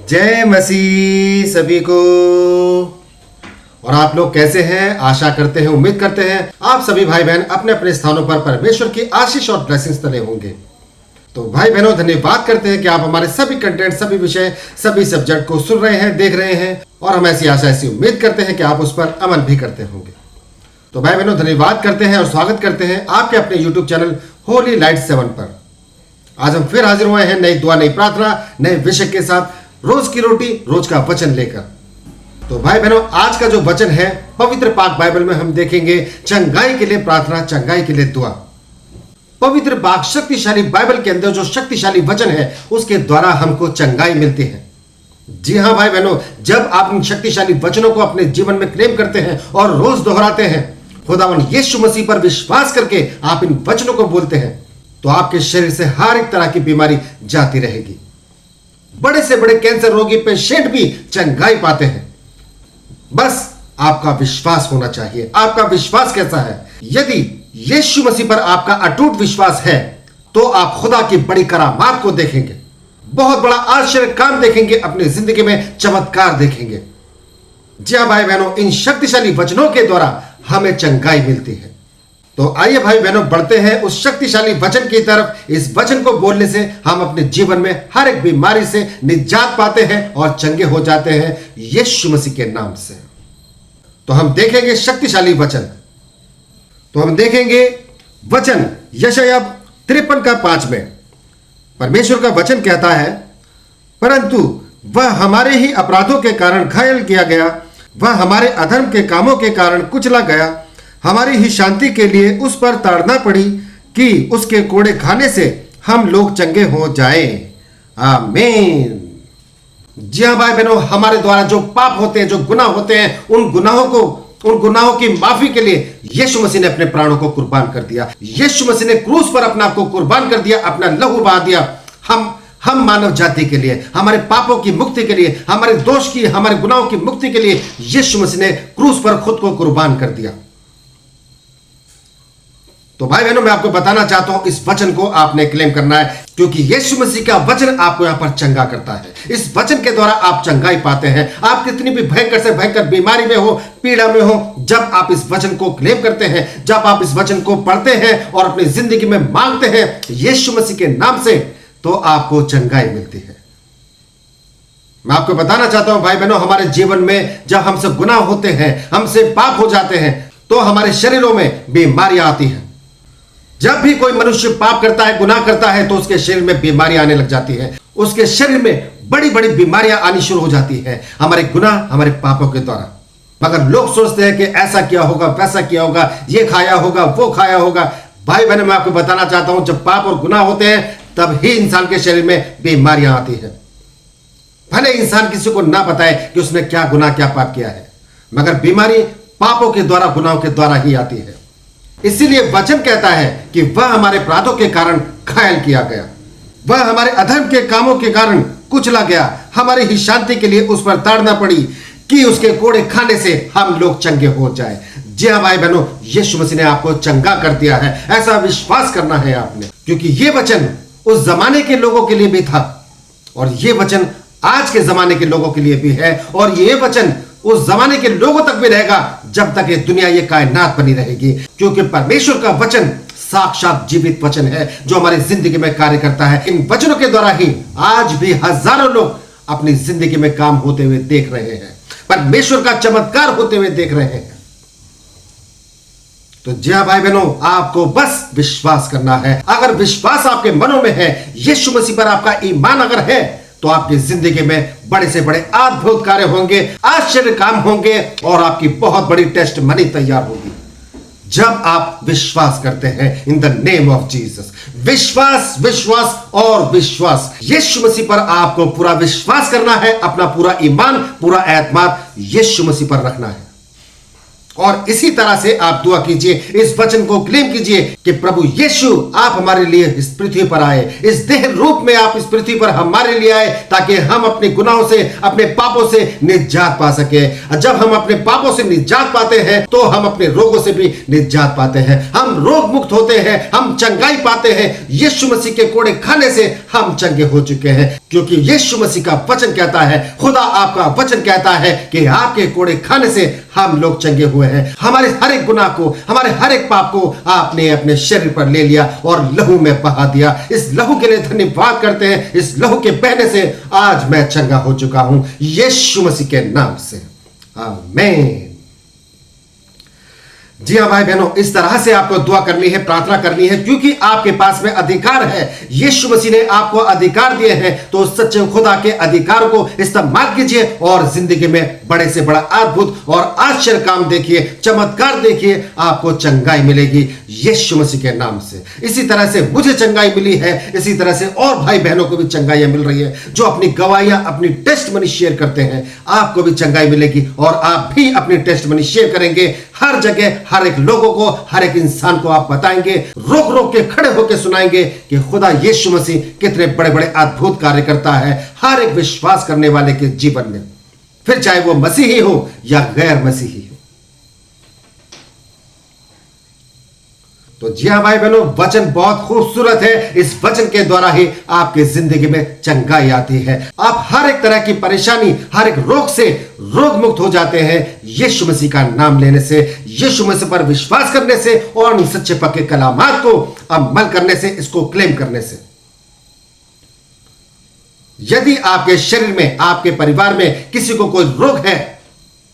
जय मसीह सभी को। और आप लोग कैसे हैं? आशा करते हैं, उम्मीद करते हैं आप सभी भाई बहन अपने अपने स्थानों पर परमेश्वर की आशीष और ब्लेसिंग्स तले होंगे। तो भाई बहनों, धन्यवाद करते हैं कि आप हमारे सभी कंटेंट, सभी विषय, सभी सब्जेक्ट को सुन रहे हैं, देख रहे हैं, और हम ऐसी आशा, ऐसी उम्मीद करते हैं कि आप उस पर अमल भी करते होंगे। तो भाई बहनों, धन्यवाद करते हैं और स्वागत करते हैं आपके अपने यूट्यूब चैनल होली लाइट 7 पर। आज हम फिर हाजिर हुए हैं नई दुआ, नई प्रार्थना, नए विषय के साथ, रोज की रोटी, रोज का वचन लेकर। तो भाई बहनों, आज का जो वचन है पवित्र पाक बाइबल में हम देखेंगे चंगाई के लिए प्रार्थना, चंगाई के लिए दुआ। पवित्र पाक शक्तिशाली बाइबल के अंदर जो शक्तिशाली वचन है उसके द्वारा हमको चंगाई मिलती है। जी हाँ भाई बहनों, जब आप इन शक्तिशाली वचनों को अपने जीवन में क्लेम करते हैं और रोज दोहराते हैं, खुदावन यीशु मसीह पर विश्वास करके आप इन वचनों को बोलते हैं, तो आपके शरीर से हर एक तरह की बीमारी जाती रहेगी। बड़े से बड़े कैंसर रोगी पेशेंट भी चंगाई पाते हैं। बस आपका विश्वास होना चाहिए। आपका विश्वास कैसा है? यदि यीशु मसीह पर आपका अटूट विश्वास है तो आप खुदा की बड़ी करामात को देखेंगे, बहुत बड़ा आश्चर्य काम देखेंगे, अपनी जिंदगी में चमत्कार देखेंगे। जी हाँ भाई बहनों, इन शक्तिशाली वचनों के द्वारा हमें चंगाई मिलती है। तो आइए भाई बहनों, बढ़ते हैं उस शक्तिशाली वचन की तरफ। इस वचन को बोलने से हम अपने जीवन में हर एक बीमारी से निजात पाते हैं और चंगे हो जाते हैं यीशु मसीह के नाम से। तो हम देखेंगे शक्तिशाली वचन। तो हम देखेंगे वचन यशायाह 53 का 5 में। परमेश्वर का वचन कहता है, परंतु वह हमारे ही अपराधों के कारण घायल किया गया, वह हमारे अधर्म के कामों के कारण कुचला गया, हमारी ही शांति के लिए उस पर ताड़ना पड़ी कि उसके कोड़े खाने से हम लोग चंगे हो जाएं। आमीन। जी हाँ भाई बहनों, हमारे द्वारा जो पाप होते हैं, जो गुनाह होते हैं, उन गुनाहों की माफी के लिए यीशु मसीह ने अपने प्राणों को कुर्बान कर दिया। यीशु मसीह ने क्रूस पर अपने आप को कुर्बान कर दिया, अपना लहू बहा दिया। हम मानव जाति के लिए, हमारे पापों की मुक्ति के लिए, हमारे दोष की, हमारे गुनाहों की मुक्ति के लिए यीशु मसीह ने क्रूस पर खुद को कुर्बान कर दिया। तो भाई बहनों, मैं आपको बताना चाहता हूं, इस वचन को आपने क्लेम करना है, क्योंकि यीशु मसीह का वचन आपको यहां पर चंगा करता है। इस वचन के द्वारा आप चंगाई पाते हैं। आप कितनी भी भयंकर से भयंकर बीमारी में हो, पीड़ा में हो, जब आप इस वचन को क्लेम करते हैं, जब आप इस वचन को पढ़ते हैं और अपनी जिंदगी में मांगते हैं यीशु मसीह के नाम से, तो आपको चंगाई मिलती है। मैं आपको बताना चाहता हूं भाई बहनों, हमारे जीवन में जब हमसे गुनाह होते हैं, हमसे पाप हो जाते हैं, तो हमारे शरीरों में बीमारियां आती हैं। जब भी कोई मनुष्य पाप करता है, गुनाह करता है, तो उसके शरीर में बीमारियां आने लग जाती है। उसके शरीर में बड़ी बड़ी बीमारियां आनी शुरू हो जाती है, हमारे गुनाह, हमारे पापों के द्वारा। मगर लोग सोचते हैं कि ऐसा किया होगा, वैसा किया होगा, ये खाया होगा, वो खाया होगा। भाई बहन, मैं आपको बताना चाहता हूं, जब पाप और गुनाह होते हैं तब ही इंसान के शरीर में बीमारियां आती है। भले इंसान किसी को ना बताए कि उसने क्या गुनाह, क्या पाप किया है, मगर बीमारी पापों के द्वारा, गुनाहों के द्वारा ही आती है। इसीलिए वचन कहता है कि वह हमारे अपराधों के कारण घायल किया गया, वह हमारे अधर्म के कामों के कारण कुचला गया, हमारी ही शांति के लिए उस पर ताड़ना पड़ी कि उसके कोड़े खाने से हम लोग चंगे हो जाए। जी हाँ भाई बहनों, यीशु मसीह ने आपको चंगा कर दिया है। ऐसा विश्वास करना है आपने, क्योंकि ये वचन उस जमाने के लोगों के लिए भी था और ये वचन आज के जमाने के लोगों के लिए भी है, और ये वचन उस जमाने के लोगों तक भी रहेगा जब तक ये दुनिया, ये कायनात बनी रहेगी। क्योंकि परमेश्वर का वचन साक्षात जीवित वचन है जो हमारी जिंदगी में कार्य करता है। इन वचनों के द्वारा ही आज भी हजारों लोग अपनी जिंदगी में काम होते हुए देख रहे हैं, परमेश्वर का चमत्कार होते हुए देख रहे हैं। तो जी हाँ भाई बहनों, आपको बस विश्वास करना है। अगर विश्वास आपके मनों में है, यीशु मसीह पर आपका ईमान अगर है, तो आपकी जिंदगी में बड़े से बड़े अद्भुत कार्य होंगे, आश्चर्य काम होंगे, और आपकी बहुत बड़ी टेस्ट मनी तैयार होगी जब आप विश्वास करते हैं in the name of Jesus. विश्वास, विश्वास और विश्वास। यीशु मसीह पर आपको पूरा विश्वास करना है, अपना पूरा ईमान, पूरा एतमाद यीशु मसीह पर रखना है। और इसी तरह से आप दुआ कीजिए, इस वचन को क्लेम कीजिए कि प्रभु यीशु आप हमारे लिए इस पृथ्वी पर आए, इस देह रूप में आप इस पृथ्वी पर हमारे लिए आए ताकि हम अपने गुनाहों से, अपने पापों से निजात पा सके। जब हम अपने पापों से निजात पाते हैं तो हम अपने रोगों से भी निजात पाते हैं, हम रोग मुक्त होते हैं, हम चंगाई पाते हैं। यीशु मसीह के कोड़े खाने से हम चंगे हो चुके हैं, क्योंकि यीशु मसीह का वचन कहता है, खुदा आपका वचन कहता है कि आपके कोड़े खाने से हम लोग चंगे हुए हैं। हमारे हर एक गुनाह को, हमारे हर एक पाप को आपने अपने शरीर पर ले लिया और लहू में बहा दिया। इस लहू के लिए धन्यवाद करते हैं। इस लहू के बहने से आज मैं चंगा हो चुका हूं, यीशु मसीह के नाम से, आमीन। जी हाँ भाई बहनों, इस तरह से आपको दुआ करनी है, प्रार्थना करनी है, क्योंकि आपके पास में अधिकार है। यीशु मसीह ने आपको अधिकार दिए हैं, तो सच्चे खुदा के अधिकार को इस्तेमाल कीजिए और जिंदगी में बड़े से बड़ा अद्भुत और आश्चर्य काम देखिए, चमत्कार देखिए, आपको चंगाई मिलेगी यीशु मसीह के नाम से। इसी तरह से मुझे चंगाई मिली है, इसी तरह से और भाई बहनों को भी चंगाइयां मिल रही है जो अपनी गवाहियां, अपनी टेस्ट मनी शेयर करते हैं। आपको भी चंगाई मिलेगी और आप भी अपनी टेस्ट मनी शेयर करेंगे। हर जगह, हर एक लोगों को, हर एक इंसान को आप बताएंगे, रोक रोक के खड़े होकर सुनाएंगे कि खुदा यीशु मसीह कितने बड़े बड़े अद्भुत कार्य करता है हर एक विश्वास करने वाले के जीवन में, फिर चाहे वो मसीही हो या गैर मसीही हो। तो जी हाँ भाई बहनों, वचन बहुत खूबसूरत है। इस वचन के द्वारा ही आपके जिंदगी में चंगाई आती है। आप हर एक तरह की परेशानी, हर एक रोग से रोग मुक्त हो जाते हैं यीशु मसीह का नाम लेने से, यीशु मसीह पर विश्वास करने से और उन सच्चे पक्के कलामात को अमल करने से, इसको क्लेम करने से। यदि आपके शरीर में, आपके परिवार में किसी को कोई रोग है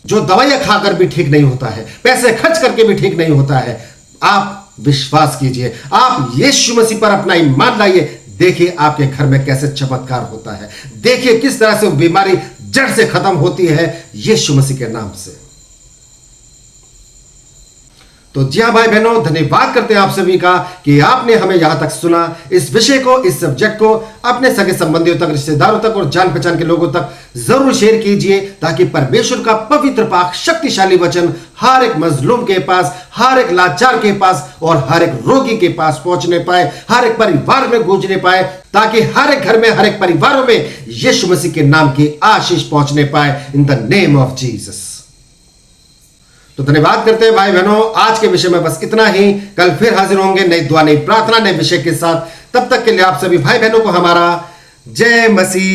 जो दवाइयां खाकर भी ठीक नहीं होता है, पैसे खर्च करके भी ठीक नहीं होता है, आप विश्वास कीजिए, आप यीशु मसीह पर अपना ईमान लाइए, देखिए आपके घर में कैसे चमत्कार होता है। देखिए किस तरह से बीमारी जड़ से खत्म होती है यीशु मसीह के नाम से। तो जी हाँ भाई बहनों, धन्यवाद करते हैं आप सभी का कि आपने हमें यहां तक सुना। इस विषय को, इस सब्जेक्ट को अपने सगे संबंधियों तक, रिश्तेदारों तक और जान पहचान के लोगों तक जरूर शेयर कीजिए, ताकि परमेश्वर का पवित्र पाक शक्तिशाली वचन हर एक मजलूम के पास, हर एक लाचार के पास और हर एक रोगी के पास पहुंचने पाए, हर एक परिवार में गूंजने पाए, ताकि हर एक घर में, हर एक परिवारों में यीशु मसीह के नाम की आशीष पहुंचने पाए, in the name of Jesus. तो धन्यवाद करते हैं भाई बहनों। आज के विषय में बस इतना ही। कल फिर हाजिर होंगे नई दुआ, नई प्रार्थना, नए विषय के साथ। तब तक के लिए आप सभी भाई बहनों को हमारा जय मसीह।